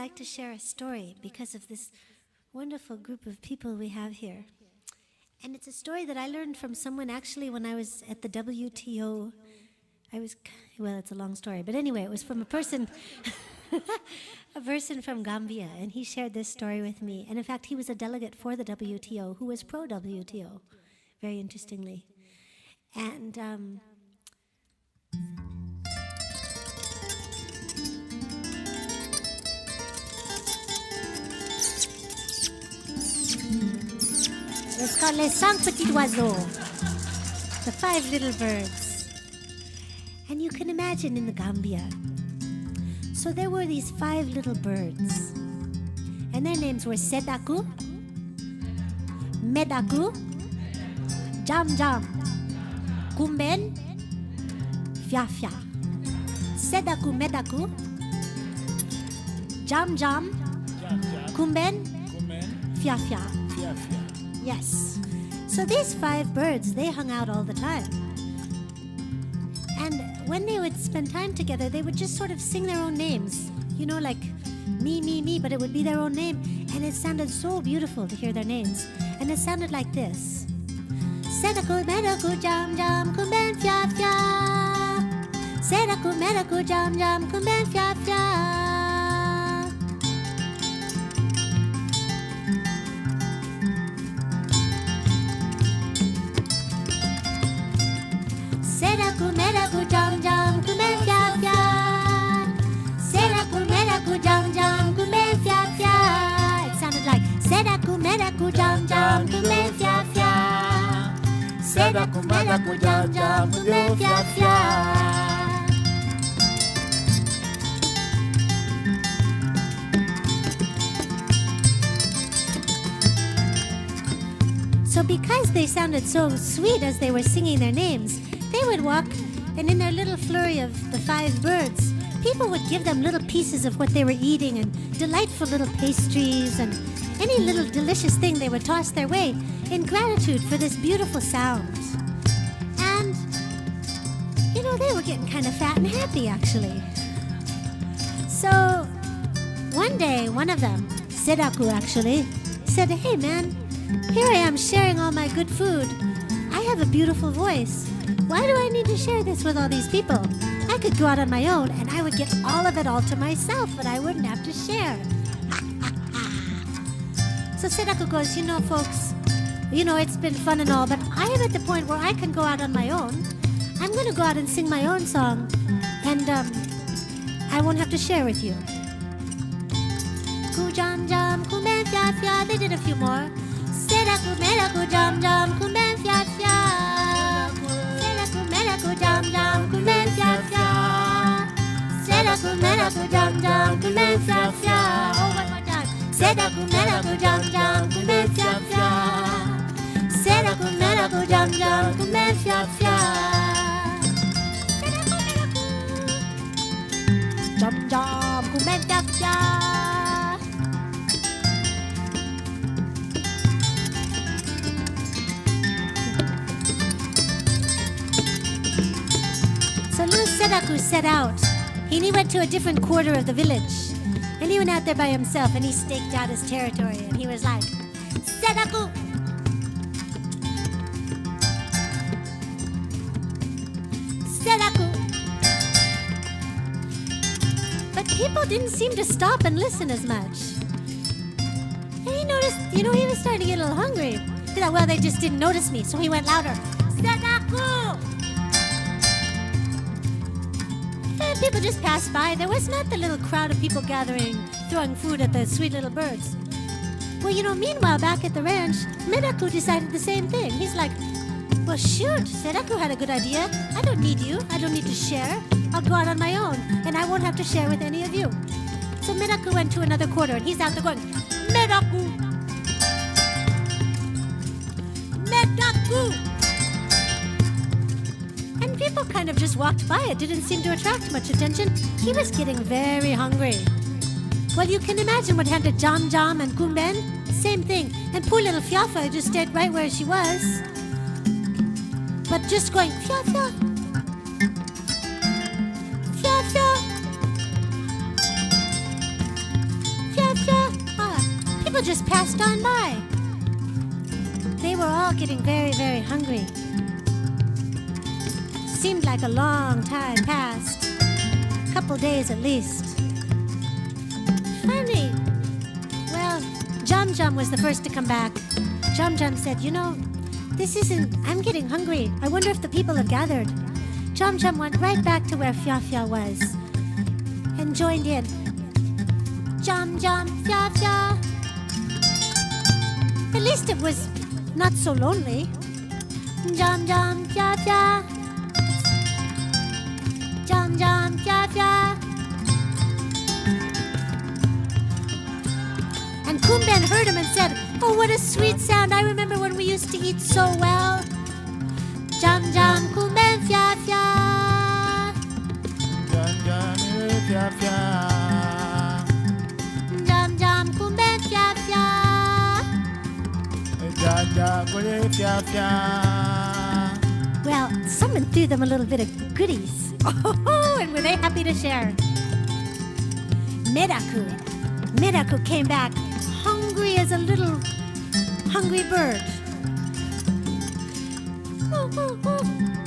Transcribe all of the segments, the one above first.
like to share a story because of this wonderful group of people we have here. And it's a story that I learned from someone actually when I was at the WTO. Well, it's a long story, but anyway, it was from a person, a person from Gambia, and he shared this story with me. And in fact, he was a delegate for the WTO who was pro-WTO, very interestingly. And it's called Les 5 Petits Oiseaux, the 5 little birds. And you can imagine in the Gambia. So there were these 5 little birds. And their names were Sedeku, Medeku, Jam Jam, Kumben, Fia Fia. Sedeku, Medeku, Jam Jam, Kumben, Fia Fia. Yes. So these 5 birds, they hung out all the time. And when they would spend time together, they would just sort of sing their own names. You know, like me, me, me, but it would be their own name. And it sounded so beautiful to hear their names. And it sounded like this. Sedeku, Medeku, Jam Jam, Kumben, Fia Fia. Sedeku, Medeku, Jam Jam, Kumben, Fia Fia. Sedeku, Medeku, Jam Jam, Kumben, Fia Fia. Sedeku, Medeku, Jam Jam, Kumben, Fia Fia. It sounded like Sedeku, Medeku, Jam Jam, Kumben, Fia Fia. Sedeku, Medeku, Jam Jam, Kumben, Fia Fia. So because they sounded so sweet as they were singing their names, they would walk, and in their little flurry of the 5 birds, people would give them little pieces of what they were eating and delightful little pastries and any little delicious thing they would toss their way in gratitude for this beautiful sound. And, you know, they were getting kind of fat and happy, actually. So, one day, one of them, Sedeku actually, said, "Hey man, here I am sharing all my good food. I have a beautiful voice. Why do I need to share this with all these people? I could go out on my own and I would get all of it all to myself, but I wouldn't have to share." So Sedeku goes, "You know, folks, you know, it's been fun and all, but I am at the point where I can go out on my own. I'm going to go out and sing my own song, and I won't have to share with you." Ku jam jam, kumben fia fia. They did a few more. Sedeku, Medeku, jam jam, kumben fia fia. Sedeku, Medeku, jam jam, kumben fia fia. Sedeku, Medeku, jam jam, kumben fia fia. Oh, one more time. Sedeku, Medeku, jam jam, kumben fia fia. Sedeku, Medeku, jam jam, kumben fia fia. Sedeku, Medeku, jam jam, kumben fia fia. So little Sedeku set out, and he went to a different quarter of the village. And he went out there by himself, and he staked out his territory, and he was like, "Sedeku! Sedeku!" But people didn't seem to stop and listen as much. And he noticed, you know, he was starting to get a little hungry. He thought, well, they just didn't notice me, so he went louder. "Sedeku!" And people just passed by. There was not the little crowd of people gathering, throwing food at the sweet little birds. Well, you know, meanwhile, back at the ranch, Medeku decided the same thing. He's like, "Well, shoot, Sedeku had a good idea. I don't need you. I don't need to share. I'll go out on my own, and I won't have to share with any of you." So Medeku went to another quarter, and he's out there going, "Medeku! Medeku!" And people kind of just walked by. It didn't seem to attract much attention. He was getting very hungry. Well, you can imagine what happened to Jam Jam and Kumben. Same thing. And poor little Fiafa just stayed right where she was. But just going, "Fia Fia! Fia Fia! people just passed on by. They were all getting very, very hungry. Seemed like a long time passed. A couple days at least. Finally, well, Jum Jum was the first to come back. Jum Jum said, I'm getting hungry. I wonder if the people have gathered. Jum Jum went right back to where Fia Fia was and joined in. Jum Jum, Fia Fia. At least it was not so lonely. Jum Jum, Fia Fia. Jum Jum, Fia Fia. And Kumben heard him and said, "Oh, what a sweet sound. I remember when we used to eat so well. Jum Jum, Kumben, Fia Fia. Jam jam fia fia. Jum Jum, Kumben, Fia Fia." Jam jam fia fia. Well, someone threw them a little bit of goodies. Oh, and were they happy to share? Medeku came back hungry as a little hungry bird.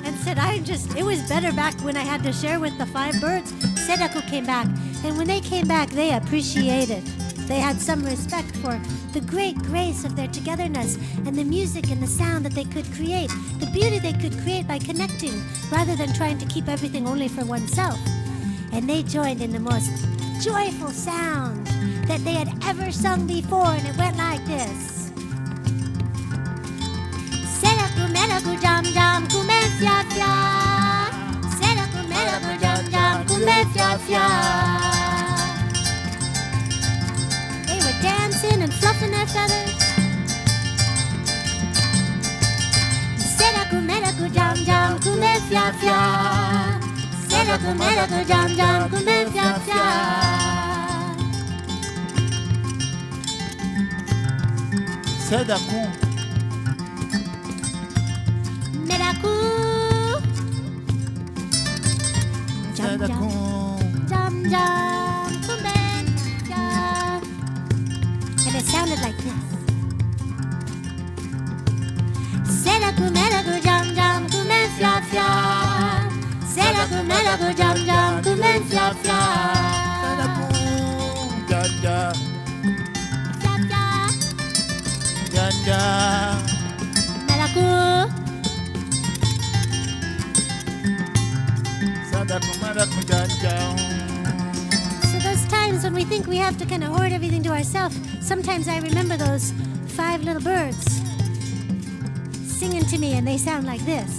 And said, it was better back when I had to share with the 5 birds. Sedeku came back, and when they came back, they appreciated. They had some respect for the great grace of their togetherness and the music and the sound that they could create, the beauty they could create by connecting rather than trying to keep everything only for oneself. And they joined in the most joyful sound that they had ever sung before, and it went like this. Sedeku, Medeku, Jum Jum, Kume, Fia Fia. Sedeku, Medeku, Jum Jum, Kume, Fia Fia. They were dancing and fluffing their feathers. Sedeku, Medeku, Jum Jum, Kume, Fia Fia. Sedeku, Medeku, Jum Jum, Kume, Fia Fia. Sedeku. Medeku. Jum Sedeku. Jum Jum, Kume, Fia. And it sounded like this. Sedeku, Medeku, Jum Jum, Kume, Fia Fia. Sedeku, Medeku, Jum Jum, Kume, Fia Fia. Sedeku. Jam jam. Fia Fia. Jam jam. Medeku. Sedeku medeku jam jam. So those times when we think we have to kind of hoard everything to ourselves, sometimes I remember those 5 little birds singing to me, and they sound like this.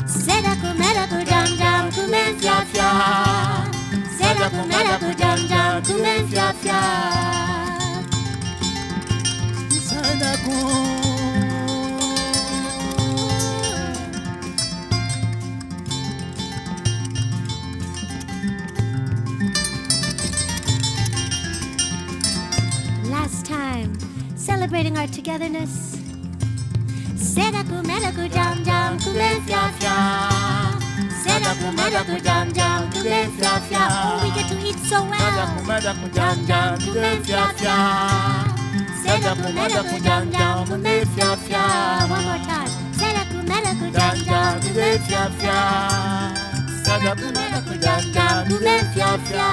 Sedeku, Medeku, Jum Jum, Kume, Fia Fia. Sedeku, Medeku, Jum Jum, Kume, Fia Fia. Sedeku. Last time, celebrating our togetherness. Sedeku, Medeku, Jum Jum, Kume, Fia Fia. Sedeku, Medeku, Jum Jum, Kume, Fia Fia. Oh, we get to eat so well. Sedeku medeku jam jam. Kume, Fia Fia. Sedeku, Medeku, Jum Jum, Kume, Fia Fia. One more time. Sedeku, Medeku, Jum Jum, Kume, Fia Fia. Sedeku medeku jam jam. Kume, Fia Fia.